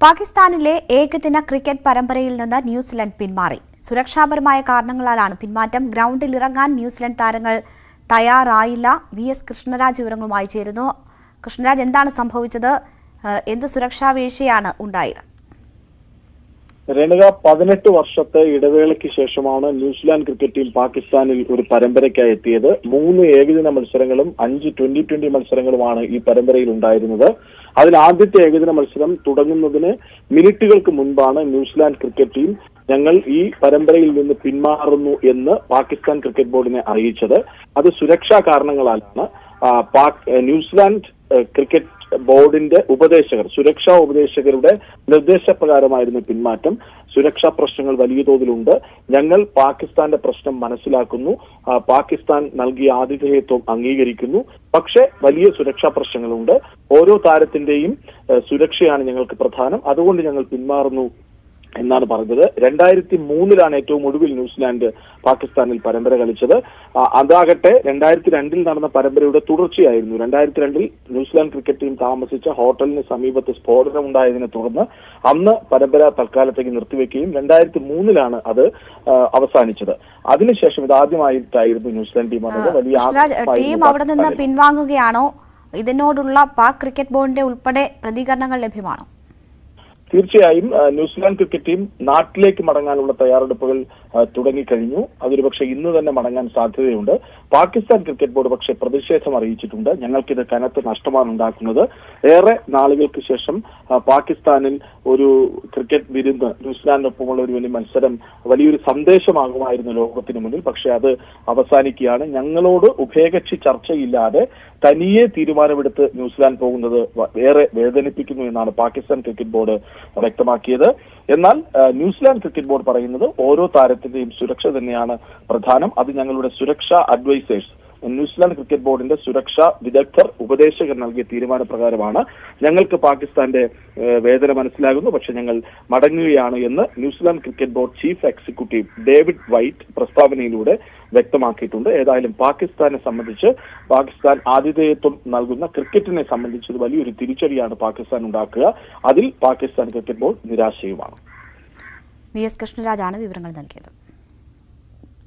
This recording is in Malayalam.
പാകിസ്ഥാനിലെ ഏകദിന ക്രിക്കറ്റ് പരമ്പരയിൽ നിന്ന് ന്യൂസിലൻഡ് പിന്മാറി. സുരക്ഷാപരമായ കാരണങ്ങളാലാണ് പിന്മാറ്റം. ഗ്രൗണ്ടിൽ ഇറങ്ങാൻ ന്യൂസിലൻഡ് താരങ്ങൾ തയ്യാറായില്ല. വി.എസ്. കൃഷ്ണരാജ് വിവരങ്ങളുമായി ചേരുന്നു. കൃഷ്ണരാജ്, എന്താണ് സംഭവിച്ചത്? എന്ത് സുരക്ഷാ വീഴ്ചയാണ് ഉണ്ടായത്? രേണുക, 18 വർഷത്തെ ഇടവേളയ്ക്ക് ശേഷമാണ് ന്യൂസിലാൻഡ് ക്രിക്കറ്റ് ടീം പാകിസ്ഥാനിൽ ഒരു പരമ്പരയ്ക്കായി എത്തിയത്. 3 ഏകദിന മത്സരങ്ങളും 5 ട്വന്റി മത്സരങ്ങളുമാണ് ഈ പരമ്പരയിൽ ഉണ്ടായിരുന്നത്. അതിൽ ആദ്യത്തെ ഏകദിന മത്സരം തുടങ്ങുന്നതിന് മിനിറ്റുകൾക്ക് മുൻപാണ് ന്യൂസിലാൻഡ് ക്രിക്കറ്റ് ടീം ഞങ്ങൾ ഈ പരമ്പരയിൽ നിന്ന് പിന്മാറുന്നു എന്ന് പാകിസ്ഥാൻ ക്രിക്കറ്റ് ബോർഡിനെ അറിയിച്ചത്. അത് സുരക്ഷാ കാരണങ്ങളാലാണ്. ന്യൂസിലാൻഡ് ക്രിക്കറ്റ് ബോർഡിന്റെ സുരക്ഷാ ഉപദേശകരുടെ നിർദ്ദേശപ്രകാരമായിരുന്നു പിന്മാറ്റം. സുരക്ഷാ പ്രശ്നങ്ങൾ വലിയ തോതിലുണ്ട്. ഞങ്ങൾ പാകിസ്ഥാന്റെ പ്രശ്നം മനസ്സിലാക്കുന്നു. പാകിസ്ഥാൻ നൽകിയ ആതിഥേയത്വം അംഗീകരിക്കുന്നു. പക്ഷേ വലിയ സുരക്ഷാ പ്രശ്നങ്ങളുണ്ട്. ഓരോ താരത്തിന്റെയും സുരക്ഷയാണ് ഞങ്ങൾക്ക് പ്രധാനം. അതുകൊണ്ട് ഞങ്ങൾ പിന്മാറുന്നു എന്നാണ് പറഞ്ഞത്. 2003 ഏറ്റവും ഒടുവിൽ ന്യൂസിലാൻഡ് പാകിസ്ഥാനിൽ പരമ്പര കളിച്ചത്. അതാകട്ടെ 2002 നടന്ന പരമ്പരയുടെ തുടർച്ചയായിരുന്നു. 2002 ന്യൂസിലാൻഡ് ക്രിക്കറ്റ് ടീം താമസിച്ച ഹോട്ടലിന് സമീപത്ത് സ്ഫോടനം ഉണ്ടായതിനെ തുടർന്ന് അന്ന് പരമ്പര തൽക്കാലത്തേക്ക് നിർത്തിവെക്കുകയും 2003 അത് അവസാനിച്ചത്. അതിനുശേഷം ഇതാദ്യമായിട്ടായിരുന്നു ന്യൂസിലാൻഡ് ടീം വന്നത്. ടീം അവിടെ നിന്ന് പിൻവാങ്ങുകയാണോ? ഇതിനോടുള്ള പാക് ക്രിക്കറ്റ് ബോർഡിന്റെ ഉൾപ്പെടെ പ്രതികരണങ്ങൾ ലഭ്യമാണോ? തീർച്ചയായും ന്യൂസിലാൻഡ് ക്രിക്കറ്റ് ടീം നാട്ടിലേക്ക് മടങ്ങാനുള്ള തയ്യാറെടുപ്പുകൾ തുടങ്ങിക്കഴിഞ്ഞു. അതൊരുപക്ഷെ ഇന്ന് തന്നെ മടങ്ങാൻ സാധ്യതയുണ്ട്. പാകിസ്ഥാൻ ക്രിക്കറ്റ് ബോർഡ് പക്ഷേ പ്രതിഷേധം അറിയിച്ചിട്ടുണ്ട്. ഞങ്ങൾക്കിത് കനത്ത നഷ്ടമാണ് ഉണ്ടാക്കുന്നത്. ഏറെ നാളുകൾക്ക് ശേഷം പാകിസ്ഥാനിൽ ഒരു ക്രിക്കറ്റ് വിരുന്ന്, ന്യൂസിലാൻഡിനൊപ്പമുള്ള ഒരു വലിയ മത്സരം വലിയൊരു സന്ദേശമാകുമായിരുന്നു ലോകത്തിന് മുന്നിൽ. പക്ഷെ അത് അവസാനിക്കുകയാണ്. ഞങ്ങളോട് ഉഭയകക്ഷി ചർച്ചയില്ലാതെ തനിയെ തീരുമാനമെടുത്ത് ന്യൂസിലാൻഡ് പോകുന്നത് ഏറെ വേദനിപ്പിക്കുന്നു എന്നാണ് പാകിസ്ഥാൻ ക്രിക്കറ്റ് ബോർഡ് വ്യക്തമാക്കിയത്. എന്നാൽ ന്യൂസിലാൻഡ് ക്രിക്കറ്റ് ബോർഡ് പറയുന്നത് ഓരോ താരത്തിന്റെയും സുരക്ഷ തന്നെയാണ് പ്രധാനം. അത് ഞങ്ങളുടെ സുരക്ഷാ അഡ്വൈസേഴ്സ്, ന്യൂസിലാൻഡ് ക്രിക്കറ്റ് ബോർഡിന്റെ സുരക്ഷാ വിദഗ്ധർ, ഉപദേശകർ നൽകിയ തീരുമാനപ്രകാരമാണ്. ഞങ്ങൾക്ക് പാകിസ്ഥാന്റെ വേദന മനസ്സിലാകുന്നു, പക്ഷെ ഞങ്ങൾ മടങ്ങുകയാണ് എന്ന് New Zealand cricket board chief executive David White പ്രസ്താവനയിലൂടെ വ്യക്തമാക്കിയിട്ടുണ്ട്. ഏതായാലും പാകിസ്ഥാനെ സംബന്ധിച്ച്, പാകിസ്ഥാൻ ആതിഥേയത്വം നൽകുന്ന ക്രിക്കറ്റിനെ സംബന്ധിച്ച് വലിയൊരു തിരിച്ചടിയാണ് പാകിസ്ഥാൻ ഉണ്ടാക്കുക. അതിൽ പാകിസ്ഥാൻ ക്രിക്കറ്റ് ബോർഡ് നിരാശയുമാണ്. വി.എസ്. കൃഷ്ണരാജാണ് വിവരങ്ങൾ നൽകിയത്.